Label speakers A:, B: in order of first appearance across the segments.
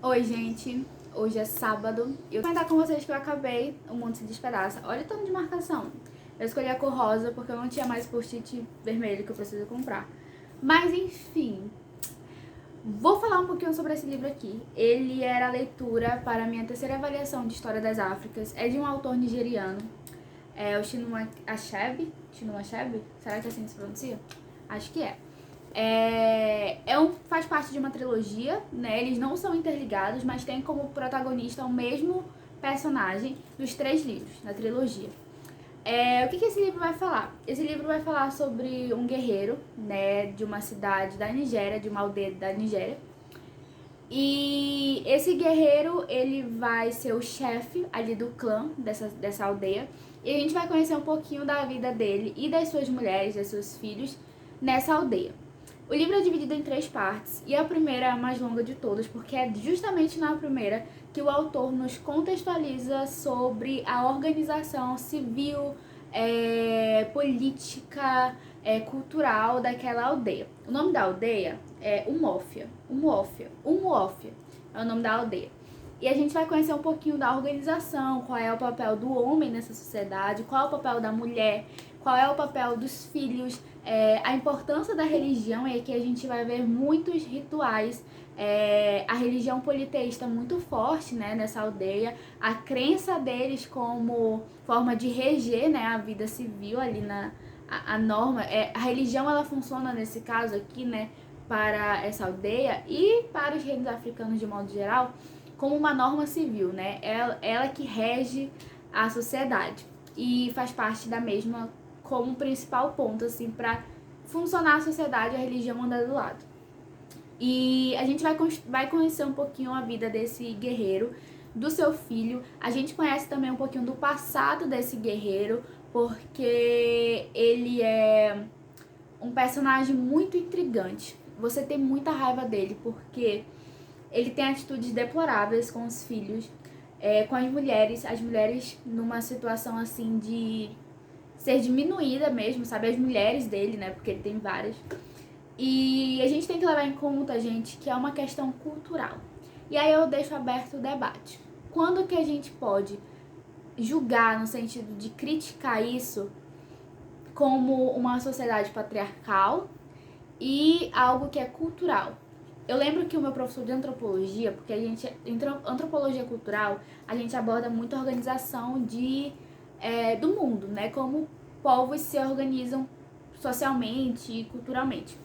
A: Oi, gente. Hoje é sábado. Eu vou comentar com vocês que eu acabei O Mundo Se Despedaça. Olha o tanto de marcação. Eu escolhi a cor rosa porque eu não tinha mais post-it vermelho que eu preciso comprar. Mas, enfim. Vou falar um pouquinho sobre esse livro aqui. Ele era a leitura para a minha terceira avaliação de História das Áfricas. É de um autor nigeriano. É o Chinua Achebe. Chinua Achebe? Será que é assim que se pronuncia? Acho que é. Faz parte de uma trilogia, né? Eles não são interligados, mas tem como protagonista o mesmo personagem dos 3 livros da trilogia. O que esse livro vai falar? Esse livro vai falar sobre um guerreiro, né, de uma cidade da Nigéria, de uma aldeia da Nigéria. E esse guerreiro, ele vai ser o chefe ali do clã dessa aldeia. E a gente vai conhecer um pouquinho da vida dele e das suas mulheres, dos seus filhos, nessa aldeia. O livro é dividido em 3 partes e a primeira é a mais longa de todas, porque é justamente na primeira que o autor nos contextualiza sobre a organização civil, política, cultural daquela aldeia. O nome da aldeia é Umuofia. Umuofia é o nome da aldeia. E a gente vai conhecer um pouquinho da organização, qual é o papel do homem nessa sociedade, qual é o papel da mulher, qual é o papel dos filhos, a importância da religião, e aqui a gente vai ver muitos rituais, a religião politeísta muito forte, né, nessa aldeia, a crença deles como forma de reger, né, a vida civil ali a norma, a religião ela funciona nesse caso aqui, né, para essa aldeia e para os reinos africanos de modo geral, como uma norma civil, né, ela que rege a sociedade e faz parte da mesma como principal ponto, assim, para funcionar a sociedade, a religião anda do lado. E a gente vai conhecer um pouquinho a vida desse guerreiro, do seu filho. A gente conhece também um pouquinho do passado desse guerreiro, porque ele é um personagem muito intrigante. Você tem muita raiva dele, porque ele tem atitudes deploráveis com os filhos, com as mulheres numa situação assim de ser diminuída mesmo, sabe? As mulheres dele, né? Porque ele tem várias. E a gente tem que levar em conta, gente, que é uma questão cultural. E aí eu deixo aberto o debate. Quando que a gente pode julgar no sentido de criticar isso como uma sociedade patriarcal e algo que é cultural? Eu lembro que o meu professor de antropologia, porque antropologia cultural, a gente aborda muito a organização do mundo, né? Como povos se organizam socialmente e culturalmente.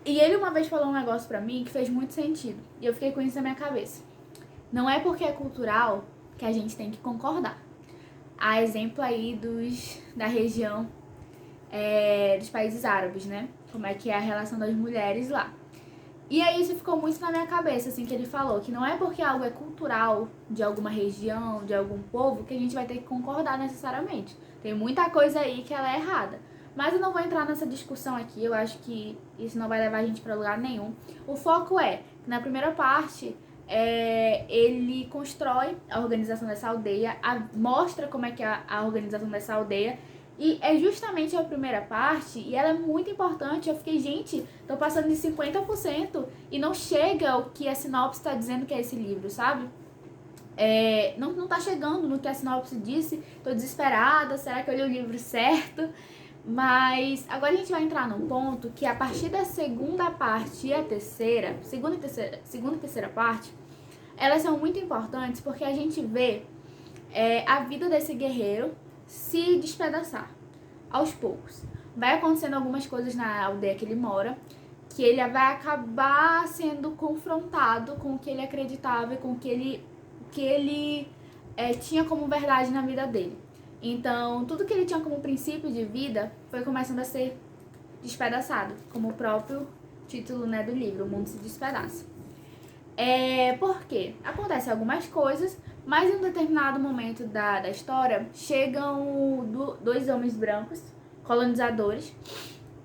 A: E ele uma vez falou um negócio pra mim que fez muito sentido. E eu fiquei com isso na minha cabeça. Não é porque é cultural que a gente tem que concordar. Há exemplo aí da região dos países árabes, né? Como é que é a relação das mulheres lá. E aí isso ficou muito na minha cabeça, assim, que ele falou, que não é porque algo é cultural de alguma região, de algum povo, que a gente vai ter que concordar necessariamente. Tem muita coisa aí que ela é errada. Mas eu não vou entrar nessa discussão aqui, eu acho que isso não vai levar a gente pra lugar nenhum. O foco é que na primeira parte, ele constrói a organização dessa aldeia, mostra como é que é a organização dessa aldeia, e é justamente a primeira parte, e ela é muito importante. Eu fiquei, gente, tô passando de 50% e não chega o que a sinopse tá dizendo que é esse livro, sabe? Não tá chegando no que a sinopse disse, tô desesperada, será que eu li o livro certo? Mas agora a gente vai entrar num ponto que a partir da segunda parte e a terceira, segunda e terceira parte, elas são muito importantes porque a gente vê a vida desse guerreiro se despedaçar aos poucos. Vai acontecendo algumas coisas na aldeia que ele mora, que ele vai acabar sendo confrontado com o que ele acreditava e com o que ele tinha como verdade na vida dele. Então, tudo que ele tinha como princípio de vida foi começando a ser despedaçado, como o próprio título, né, do livro, O Mundo Se Despedaça. Por quê? Acontecem algumas coisas, mas em um determinado momento da história, chegam 2 homens brancos, colonizadores,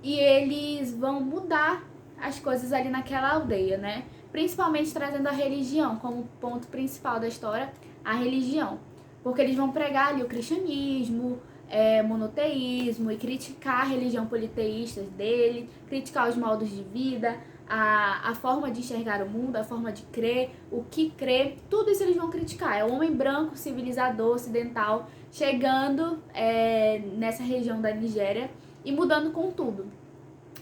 A: e eles vão mudar as coisas ali naquela aldeia, né? Principalmente trazendo a religião como ponto principal da história, a religião. Porque eles vão pregar ali o cristianismo, monoteísmo, e criticar a religião politeísta dele, criticar os modos de vida, a forma de enxergar o mundo, a forma de crer, o que crer, tudo isso eles vão criticar. É o homem branco, civilizador, ocidental, chegando nessa região da Nigéria e mudando com tudo.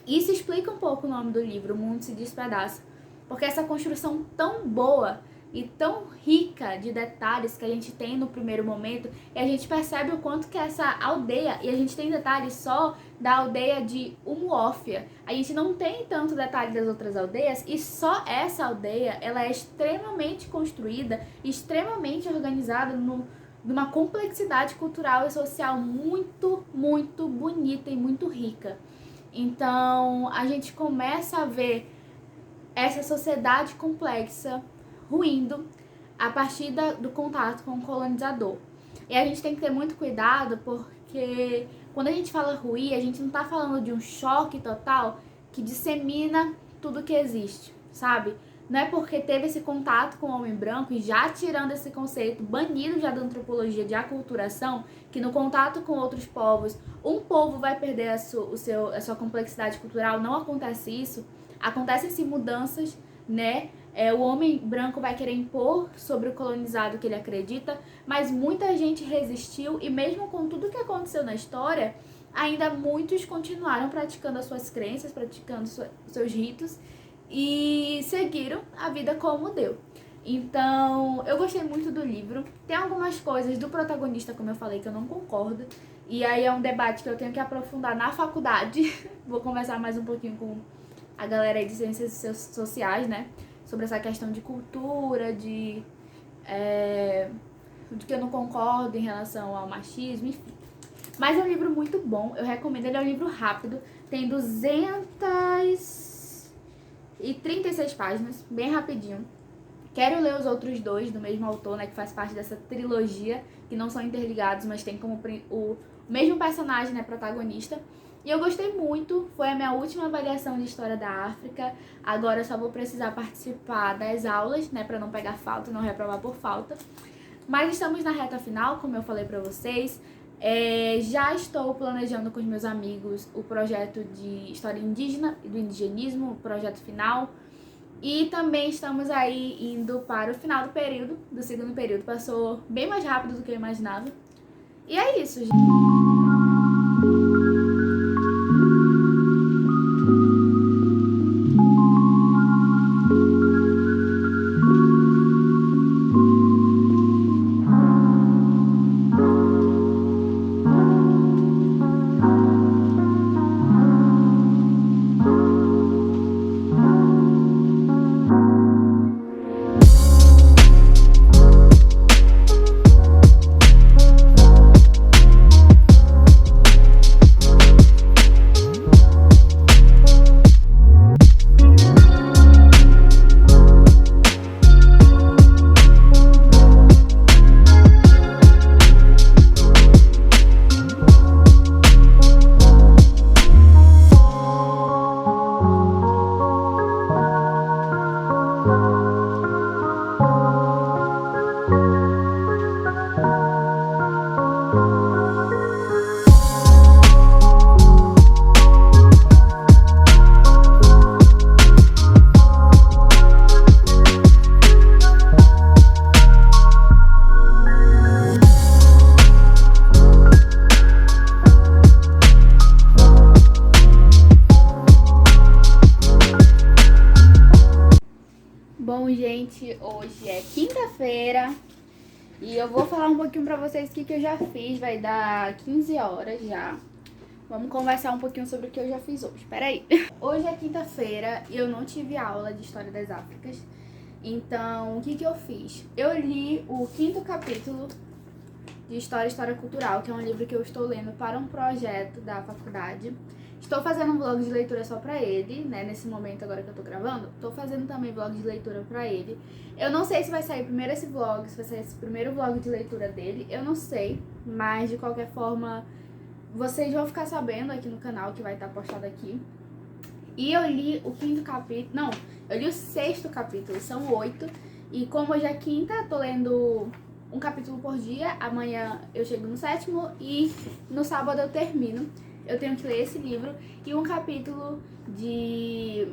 A: Isso explica um pouco o nome do livro, O Mundo se Despedaça, porque essa construção tão boa e tão rica de detalhes que a gente tem no primeiro momento, e a gente percebe o quanto que essa aldeia, e a gente tem detalhes só da aldeia de Umuofia, a gente não tem tanto detalhe das outras aldeias, e só essa aldeia, ela é extremamente construída, extremamente organizada numa complexidade cultural e social muito, muito bonita e muito rica. Então, a gente começa a ver essa sociedade complexa ruindo a partir do contato com o colonizador. E a gente tem que ter muito cuidado, porque quando a gente fala ruir, a gente não tá falando de um choque total que dissemina tudo que existe, sabe? Não é porque teve esse contato com o homem branco e já tirando esse conceito, banido já da antropologia de aculturação, que no contato com outros povos, um povo vai perder a sua complexidade cultural. Não acontece isso. Acontecem sim mudanças, né? O homem branco vai querer impor sobre o colonizado que ele acredita, mas muita gente resistiu e mesmo com tudo que aconteceu na história, ainda muitos continuaram praticando as suas crenças, praticando seus ritos e seguiram a vida como deu. Então, eu gostei muito do livro. Tem algumas coisas do protagonista, como eu falei, que eu não concordo. E aí é um debate que eu tenho que aprofundar na faculdade. Vou conversar mais um pouquinho com a galera aí de ciências sociais, né? Sobre essa questão de cultura, de que eu não concordo em relação ao machismo, enfim. Mas é um livro muito bom, eu recomendo. Ele é um livro rápido, tem 236 páginas, bem rapidinho. Quero ler os outros dois do mesmo autor, né, que faz parte dessa trilogia, que não são interligados, mas tem como o mesmo personagem, né, protagonista. E eu gostei muito, foi a minha última avaliação de História da África. Agora eu só vou precisar participar das aulas, né, pra não pegar falta, não reprovar por falta. Mas estamos na reta final, como eu falei pra vocês. Já estou planejando com os meus amigos o projeto de História Indígena e do indigenismo, o projeto final. E também estamos aí indo para o final do período, do segundo período. Passou bem mais rápido do que eu imaginava. E é isso, gente. Bom, gente, hoje é quinta-feira e eu vou falar um pouquinho pra vocês o que eu já fiz. Vai dar 15 horas já. Vamos conversar um pouquinho sobre o que eu já fiz hoje. Peraí. Hoje é quinta-feira e eu não tive aula de História das Áfricas. Então, o que eu fiz? Eu li o 5º capítulo de História Cultural, que é um livro que eu estou lendo para um projeto da faculdade. Estou fazendo um vlog de leitura só pra ele, né, nesse momento agora que eu tô gravando. Tô fazendo também vlog de leitura pra ele. Eu não sei se vai sair primeiro esse vlog, se vai sair esse primeiro vlog de leitura dele. Eu não sei, mas de qualquer forma, vocês vão ficar sabendo aqui no canal, que vai estar postado aqui. E eu li o 5º capítulo, não, eu li o 6º capítulo, são 8. E como hoje é quinta, tô lendo um capítulo por dia. Amanhã eu chego no 7º e no sábado eu termino. Eu tenho que ler esse livro e um capítulo de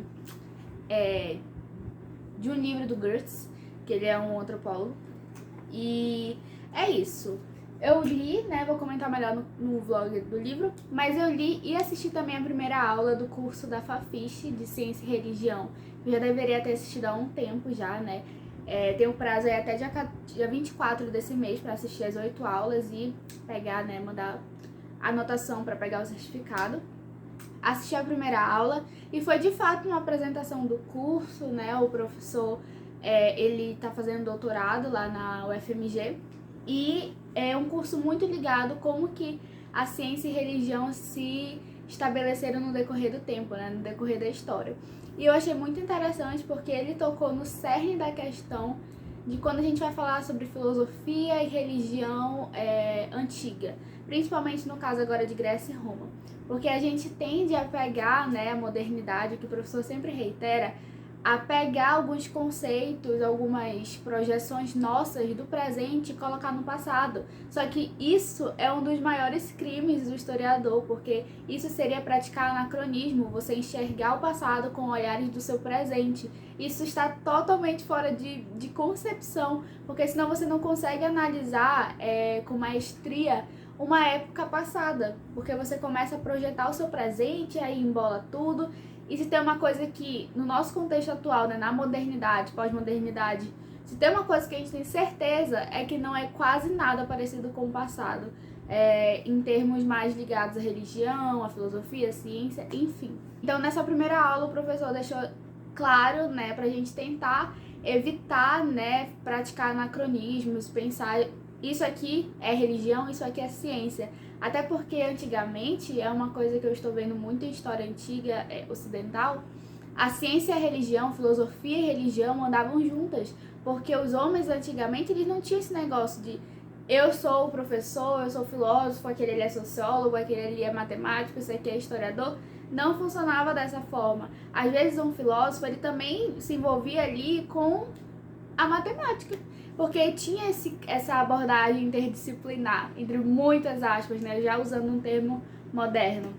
A: de um livro do Goethe, que ele é um antropólogo. E é isso. Eu li, né, vou comentar melhor no vlog do livro, mas eu li e assisti também a primeira aula do curso da Fafiche de Ciência e Religião. Eu já deveria ter assistido há um tempo já, né? Tem o prazo aí até dia 24 desse mês para assistir as 8 aulas e pegar, né, mandar anotação para pegar o certificado. Assisti a primeira aula e foi de fato uma apresentação do curso, né? O professor, ele tá fazendo doutorado lá na UFMG e é um curso muito ligado como que a ciência e religião se estabeleceram no decorrer do tempo, né? No decorrer da história. E eu achei muito interessante porque ele tocou no cerne da questão de quando a gente vai falar sobre filosofia e religião antiga, principalmente no caso agora de Grécia e Roma. Porque a gente tende a pegar, né, a modernidade, que o professor sempre reitera, a pegar alguns conceitos, algumas projeções nossas do presente e colocar no passado. Só que isso é um dos maiores crimes do historiador, porque isso seria praticar anacronismo, você enxergar o passado com olhares do seu presente. Isso está totalmente fora de concepção, porque senão você não consegue analisar com maestria uma época passada, porque você começa a projetar o seu presente, aí embola tudo. E se tem uma coisa que, no nosso contexto atual, né, na modernidade, pós-modernidade, se tem uma coisa que a gente tem certeza é que não é quase nada parecido com o passado, em termos mais ligados à religião, à filosofia, à ciência, enfim. Então, nessa primeira aula, o professor deixou claro, né, pra gente tentar evitar, né, praticar anacronismos, pensar isso aqui é religião, isso aqui é ciência. Até porque antigamente, é uma coisa que eu estou vendo muito em história antiga ocidental, a ciência e a religião, filosofia e religião andavam juntas. Porque os homens antigamente, eles não tinham esse negócio de eu sou o professor, eu sou filósofo, aquele ali é sociólogo, aquele ali é matemático, esse aqui é historiador. Não funcionava dessa forma. Às vezes um filósofo, ele também se envolvia ali com a matemática, porque tinha essa abordagem interdisciplinar, entre muitas aspas, né, já usando um termo moderno.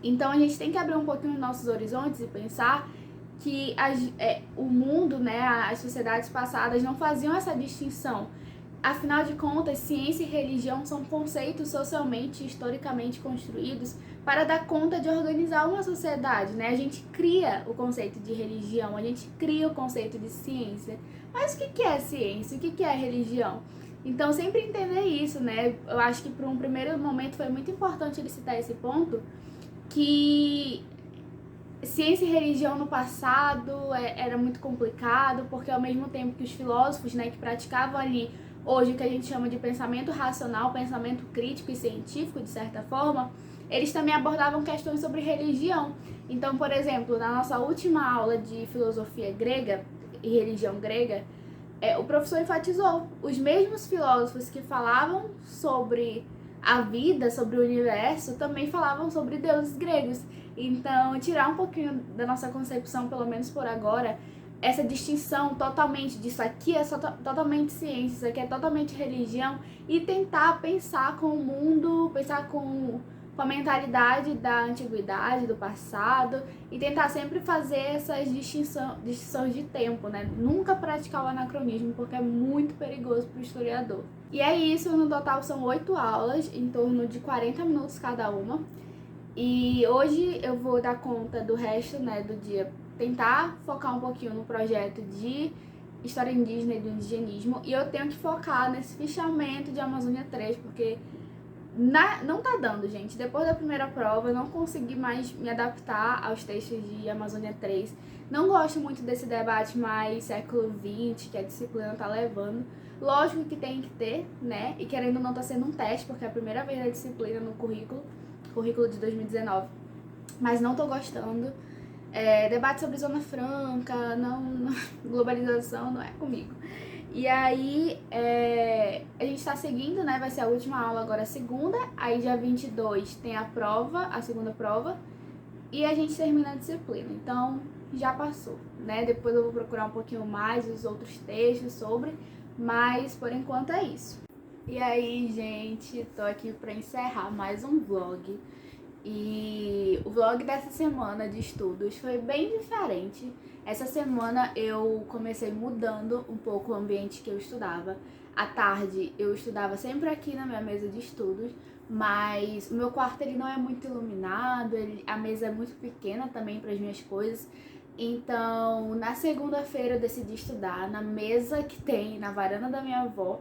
A: Então a gente tem que abrir um pouquinho os nossos horizontes e pensar que o mundo, né, as sociedades passadas não faziam essa distinção. Afinal de contas, ciência e religião são conceitos socialmente e historicamente construídos para dar conta de organizar uma sociedade, né? A gente cria o conceito de religião, a gente cria o conceito de ciência. Mas o que é ciência? O que é religião? Então, sempre entender isso, né? Eu acho que para um primeiro momento foi muito importante ele citar esse ponto, que ciência e religião no passado era muito complicado, porque ao mesmo tempo que os filósofos, né, que praticavam ali hoje o que a gente chama de pensamento racional, pensamento crítico e científico, de certa forma, eles também abordavam questões sobre religião. Então, por exemplo, na nossa última aula de filosofia grega e religião grega, o professor enfatizou, os mesmos filósofos que falavam sobre a vida, sobre o universo, também falavam sobre deuses gregos. Então, tirar um pouquinho da nossa concepção, pelo menos por agora, essa distinção totalmente disso aqui é totalmente ciência, isso aqui é totalmente religião, e tentar pensar com o mundo, pensar com a mentalidade da antiguidade, do passado, e tentar sempre fazer essas distinções de tempo, né? Nunca praticar o anacronismo, porque é muito perigoso para o historiador. E é isso, no total são 8 aulas, em torno de 40 minutos cada uma. E hoje eu vou dar conta do resto, né, do dia, tentar focar um pouquinho no projeto de história indígena e do indigenismo. E eu tenho que focar nesse fichamento de Amazônia 3, porque não tá dando, gente. Depois da primeira prova, eu não consegui mais me adaptar aos textos de Amazônia 3. Não gosto muito desse debate mais século XX que a disciplina tá levando. Lógico que tem que ter, né? E querendo ou não, tá sendo um teste, porque é a primeira vez da disciplina no currículo de 2019. Mas não tô gostando. Debate sobre Zona Franca, globalização não é comigo. E aí, a gente tá seguindo, né? Vai ser a última aula agora, a segunda. Aí, dia 22, tem a prova, a segunda prova. E a gente termina a disciplina. Então, já passou, né? Depois eu vou procurar um pouquinho mais os outros textos sobre. Mas, por enquanto, é isso. E aí, gente, tô aqui pra encerrar mais um vlog. E o vlog dessa semana de estudos foi bem diferente. Essa semana eu comecei mudando um pouco o ambiente que eu estudava. À tarde eu estudava sempre aqui na minha mesa de estudos, mas o meu quarto ele não é muito iluminado, a mesa é muito pequena também para as minhas coisas. Então, na segunda-feira eu decidi estudar na mesa que tem na varanda da minha avó.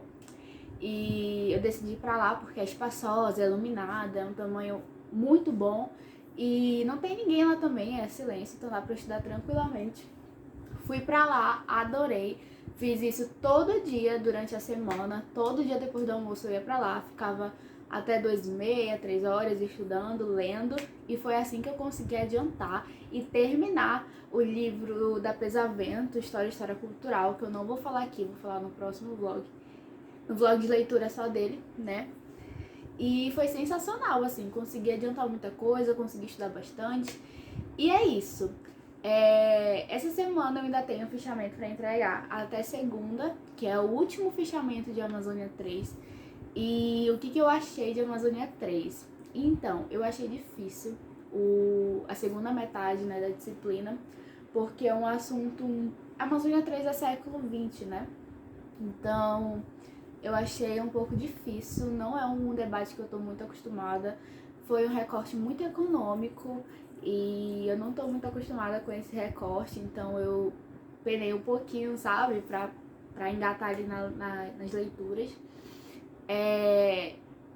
A: E eu decidi ir pra lá porque é espaçosa, é iluminada, é um tamanho muito bom. E não tem ninguém lá também, é silêncio, então dá pra eu estudar tranquilamente. Fui pra lá, adorei. Fiz isso todo dia durante a semana. Todo dia depois do almoço eu ia pra lá. Ficava até 2h30, 3 horas estudando, lendo. E foi assim que eu consegui adiantar e terminar o livro da Pesavento, História e História Cultural, que eu não vou falar aqui, vou falar no próximo vlog. No vlog de leitura só dele, né? E foi sensacional, assim, consegui adiantar muita coisa, consegui estudar bastante. E é isso. Essa semana eu ainda tenho fichamento para entregar até segunda, que é o último fichamento de Amazônia 3. E o que eu achei de Amazônia 3? Então, eu achei difícil a segunda metade, né, da disciplina, porque é um assunto... Amazônia 3 é século XX, né? Então, eu achei um pouco difícil, não é um debate que eu tô muito acostumada. Foi um recorte muito econômico e eu não tô muito acostumada com esse recorte, então eu penei um pouquinho, sabe, pra engatar ali nas leituras.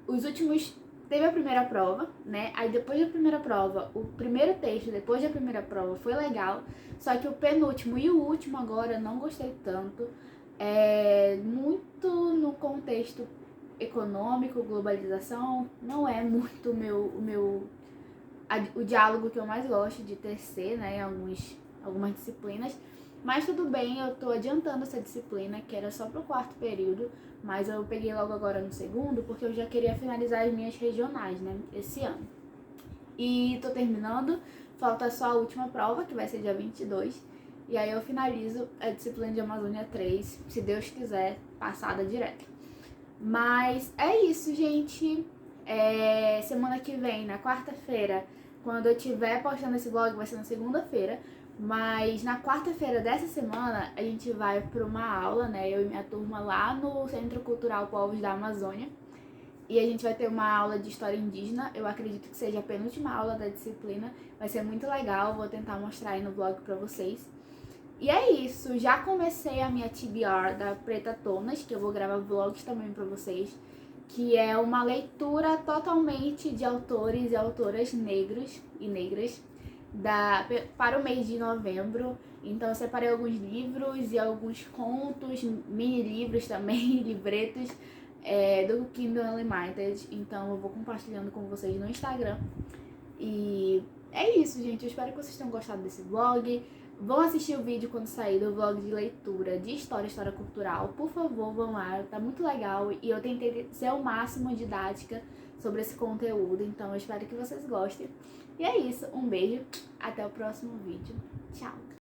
A: Os últimos... Teve a primeira prova, né? Aí depois da primeira prova, o primeiro texto depois da primeira prova foi legal, só que o penúltimo e o último agora eu não gostei tanto. Muito no contexto econômico, globalização, não é muito o diálogo que eu mais gosto de tecer, né, em algumas disciplinas. Mas tudo bem, eu tô adiantando essa disciplina, que era só pro quarto período, mas eu peguei logo agora no segundo, porque eu já queria finalizar as minhas regionais, né, esse ano. E tô terminando, falta só a última prova, que vai ser dia 22, e aí eu finalizo a disciplina de Amazônia 3, se Deus quiser, passada direto. Mas é isso, gente. Semana que vem, na quarta-feira, quando eu estiver postando esse vlog, vai ser na segunda-feira. Mas na quarta-feira dessa semana, a gente vai para uma aula, né? Eu e minha turma lá no Centro Cultural Povos da Amazônia. E a gente vai ter uma aula de história indígena. Eu acredito que seja a penúltima aula da disciplina. Vai ser muito legal, vou tentar mostrar aí no vlog pra vocês. E é isso, já comecei a minha TBR da Preta Tonas, que eu vou gravar vlogs também pra vocês, que é uma leitura totalmente de autores e autoras negros e negras para o mês de novembro. Então eu separei alguns livros e alguns contos, mini livros também, livretos do Kindle Unlimited. Então eu vou compartilhando com vocês no Instagram. E é isso, gente. Eu espero que vocês tenham gostado desse vlog. Vão assistir o vídeo quando sair do vlog de leitura de história cultural. Por favor, vão lá, tá muito legal. E eu tentei ser o máximo didática sobre esse conteúdo. Então eu espero que vocês gostem. E é isso, um beijo, até o próximo vídeo. Tchau!